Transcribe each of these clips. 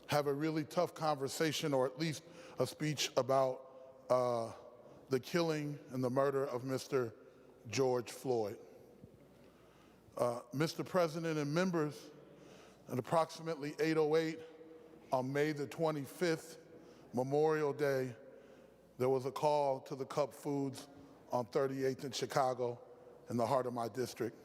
have a really tough conversation, or at least a speech about the killing and the murder of Mr. George Floyd. Mr. President and members, at approximately 8:08 on May the 25th, Memorial Day, there was a call to the Cup Foods on 38th in Chicago, in the heart of my district.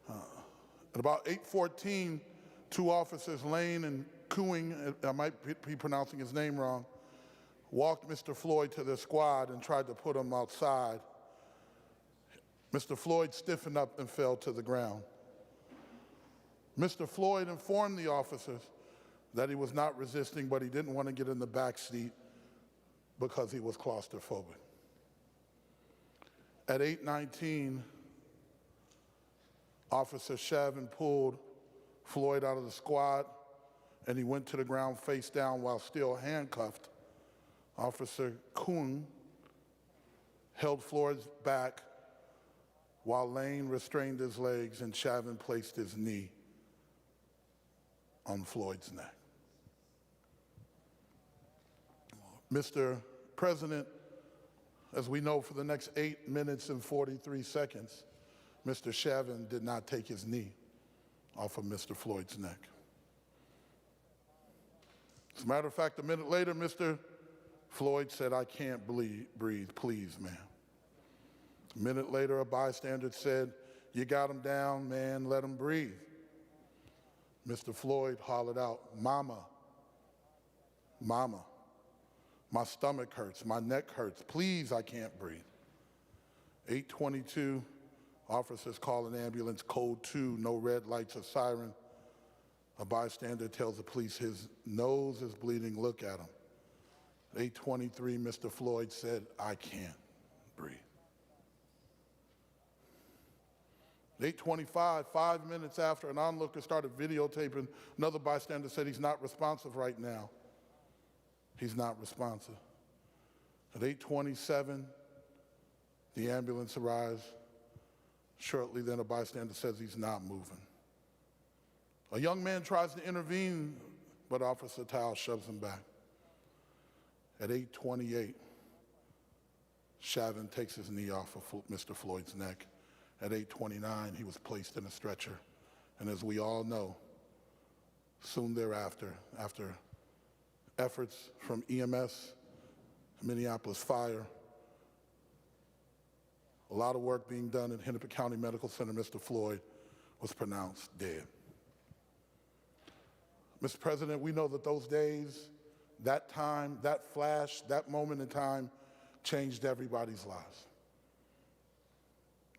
At about 8:14, two officers, Lane and Cooing, I might be pronouncing his name wrong, walked Mr. Floyd to their squad and tried to put him outside. Mr. Floyd stiffened up and fell to the ground. Mr. Floyd informed the officers that he was not resisting, but he didn't want to get in the back seat because he was claustrophobic. At 8:19, Officer Shavin pulled Floyd out of the squad, and he went to the ground face down while still handcuffed. Officer Kuhn held Floyd's back while Lane restrained his legs and Shavin placed his knee on Floyd's neck. Mr. President, as we know, for the next 8 minutes and 43 seconds, Mr. Shavin did not take his knee off of Mr. Floyd's neck. As a matter of fact, a minute later, Mr. Floyd said, "I can't breathe, please, ma'am." A minute later, a bystander said, "You got him down, man, let him breathe." Mr. Floyd hollered out, "Mama, mama, my stomach hurts, my neck hurts, please, I can't breathe." 8:22, officers call an ambulance, code 2, no red lights or siren. A bystander tells the police his nose is bleeding, look at him. 8:23, Mr. Floyd said, "I can't breathe." 8:25, 5 minutes after, an onlooker started videotaping. Another bystander said, "He's not responsive right now. He's not responsive." At 8:27, the ambulance arrives. Shortly then, a bystander says he's not moving. A young man tries to intervene, but Officer Tao shoves him back. At 8:28, Shavin takes his knee off of Mr. Floyd's neck. At 8:29, he was placed in a stretcher. And as we all know, soon thereafter, after efforts from EMS, Minneapolis Fire, a lot of work being done at Hennepin County Medical Center, Mr. Floyd was pronounced dead. Mr. President, we know that those days, that time, that flash, that moment in time changed everybody's lives.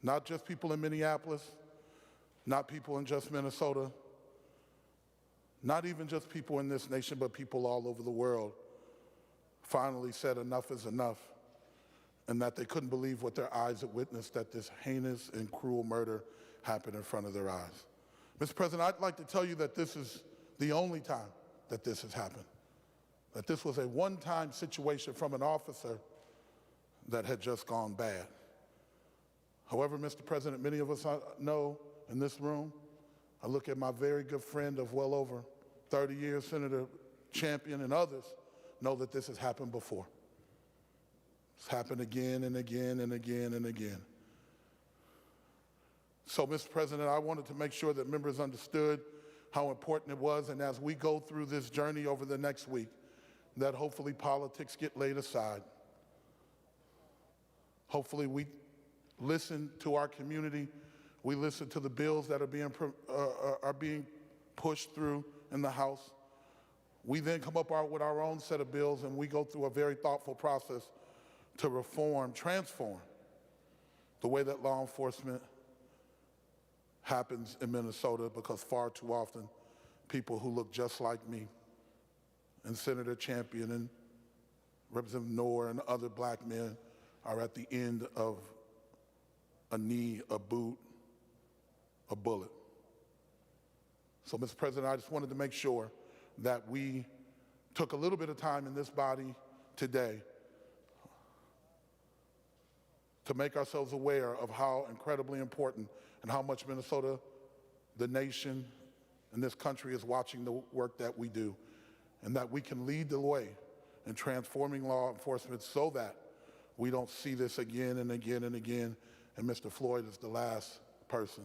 Not just people in Minneapolis, not people in just Minnesota, not even just people in this nation, but people all over the world finally said enough is enough, and that they couldn't believe what their eyes had witnessed, that this heinous and cruel murder happened in front of their eyes. Mr. President, I'd like to tell you that this is the only time that this has happened, that this was a one-time situation from an officer that had just gone bad. However, Mr. President, many of us know in this room, I look at my very good friend of well over 30 years, Senator Champion, and others know that this has happened before. It's happened again and again and again and again. So, Mr. President, I wanted to make sure that members understood how important it was, and as we go through this journey over the next week, that hopefully politics get laid aside. Hopefully we listen to our community. We listen to the bills that are being pushed through in the House. We then come up with our own set of bills, and we go through a very thoughtful process to reform, transform the way that law enforcement happens in Minnesota, because far too often people who look just like me and Senator Champion and Representative Noor and other black men are at the end of a knee, a boot, a bullet. So, Mr. President, I just wanted to make sure that we took a little bit of time in this body today to make ourselves aware of how incredibly important and how much Minnesota, the nation, and this country is watching the work that we do. and that we can lead the way in transforming law enforcement so that we don't see this again and again and again, and Mr. Floyd is the last person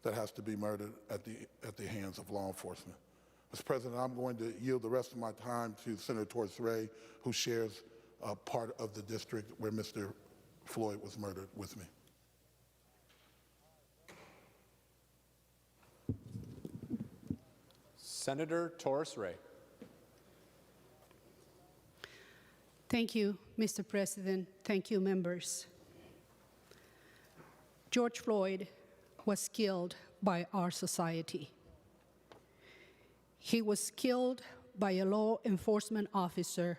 that has to be murdered at the hands of law enforcement. Mr. President, I'm going to yield the rest of my time to Senator Torres Ray, who shares part of the district where Mr. Floyd was murdered with me. Senator Torres Ray. Thank you, Mr. President. Thank you, members. George Floyd was killed by our society. He was killed by a law enforcement officer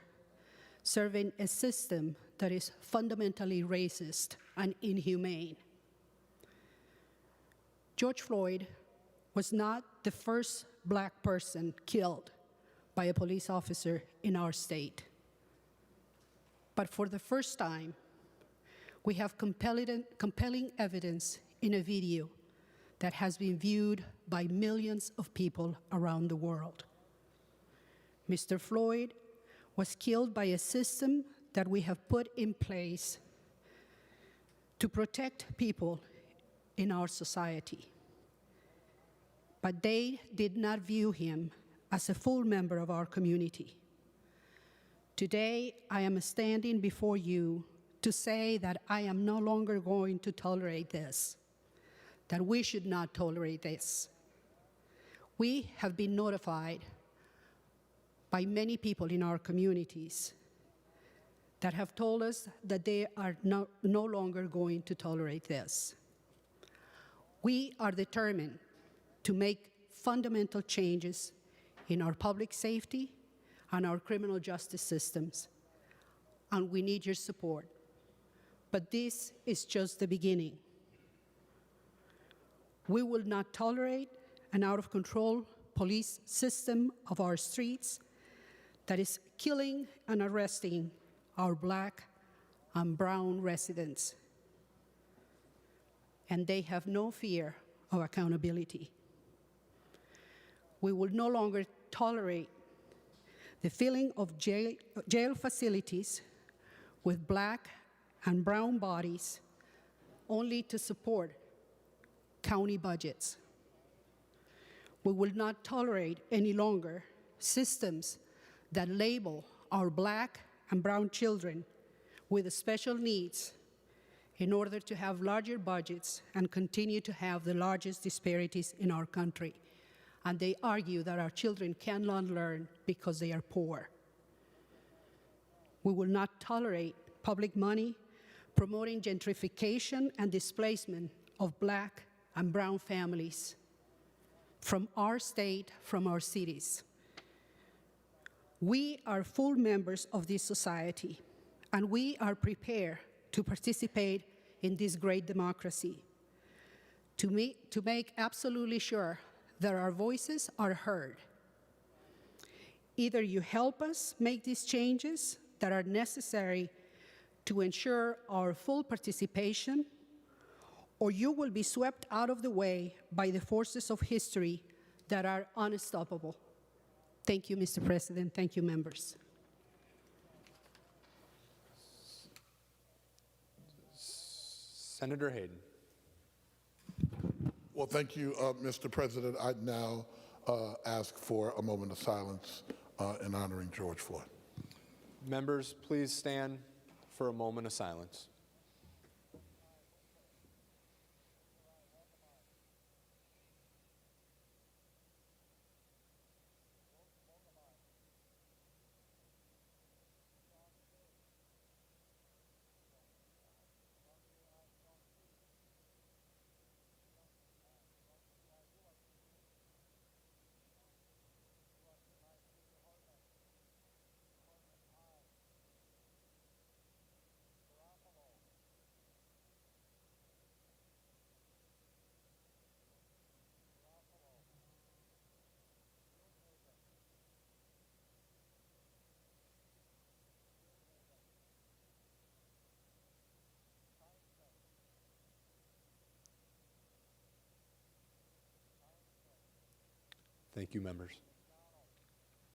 serving a system that is fundamentally racist and inhumane. George Floyd was not the first Black person killed by a police officer in our state. But for the first time, we have compelling evidence in a video that has been viewed by millions of people around the world. Mr. Floyd was killed by a system that we have put in place to protect people in our society. But they did not view him as a full member of our community. Today, I am standing before you to say that I am no longer going to tolerate this, that we should not tolerate this. We have been notified by many people in our communities that have told us that they are no longer going to tolerate this. We are determined to make fundamental changes in our public safety and our criminal justice systems, and we need your support. But this is just the beginning. We will not tolerate an out-of-control police system of our streets that is killing and arresting our Black and brown residents. And they have no fear of accountability. We will no longer tolerate the filling of jail facilities with Black and brown bodies only to support county budgets. We will not tolerate any longer systems that label our Black and brown children with special needs in order to have larger budgets and continue to have the largest disparities in our country. And they argue that our children cannot learn because they are poor. We will not tolerate public money promoting gentrification and displacement of Black and brown families from our state, from our cities. We are full members of this society, and we are prepared to participate in this great democracy, to make absolutely sure that our voices are heard. Either you help us make these changes that are necessary to ensure our full participation, or you will be swept out of the way by the forces of history that are unstoppable. Thank you, Mr. President. Thank you, members. Senator Hayden. Well, thank you, Mr. President. I'd now ask for a moment of silence in honoring George Floyd. Members, please stand for a moment of silence. Thank you, members.